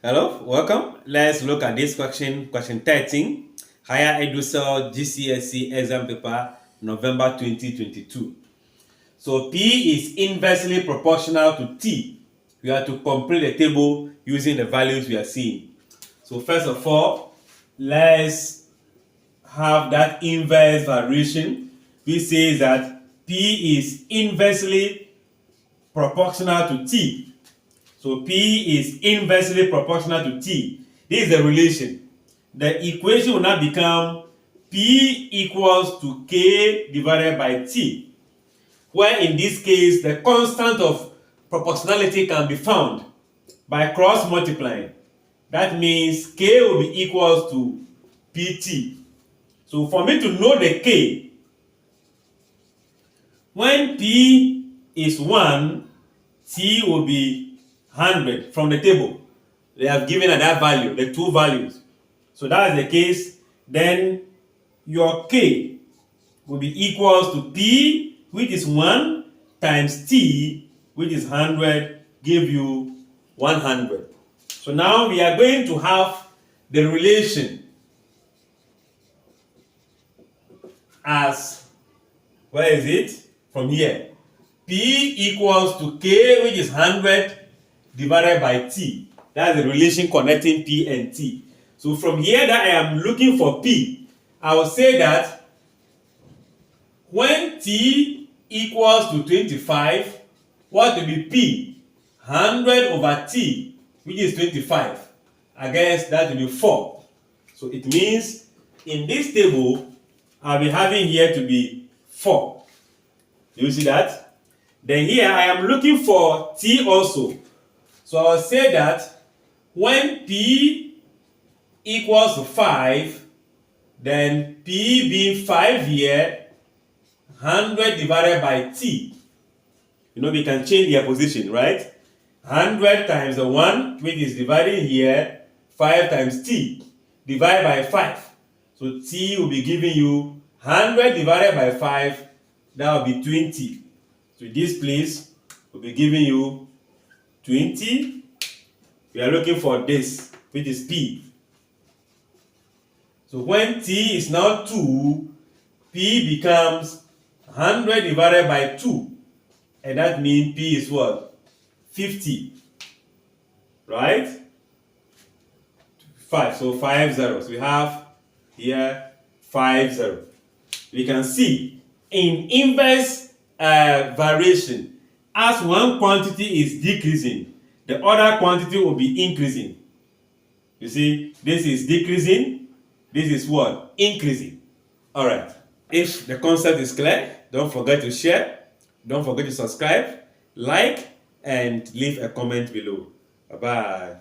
Hello, welcome. Let's look at this question 13, Higher Edusel GCSE exam paper, November 2022. So P is inversely proportional to T. We have to complete the table using the values we are seeing. So first of all, let's have that inverse variation, which says that P is inversely proportional to T. So P is inversely proportional to T. This is the relation. The equation will now become P equals to K divided by T, where in this case the constant of proportionality can be found by cross multiplying. That means K will be equals to PT. So for me to know the K, when P is 1, T will be 100 from the table. They have given at that value, the two values. So that is the case. Then your K will be equals to P, which is 1, times T, which is 100, give you 100. So now we are going to have the relation as, where is it? From here. P equals to K, which is 100, divided by T. That's the relation connecting P and T. So from here that I am looking for P, I will say that when T equals to 25, what will be P? 100 over T, which is 25. I guess that will be 4. So it means in this table, I'll be having here to be 4. Do you see that? Then here I am looking for T also. So I'll say that when P equals to 5, then P being 5 here, 100 divided by T. You know, we can change their position, right? 100 times the 1, which is dividing here, 5 times T, divided by 5. So T will be giving you 100 divided by 5, that will be 20. So this place will be giving you 20. We are looking for this, which is P. So when T is now 2, P becomes 100 divided by 2. And that means P is what? 50. Right? 5. So 5 zeros. We have here 5 zeros. We can see in inverse variation, as one quantity is decreasing, the other quantity will be increasing. You see, this is decreasing, this is what? Increasing. Alright. If the concept is clear, don't forget to share, don't forget to subscribe, like, and leave a comment below. Bye-bye.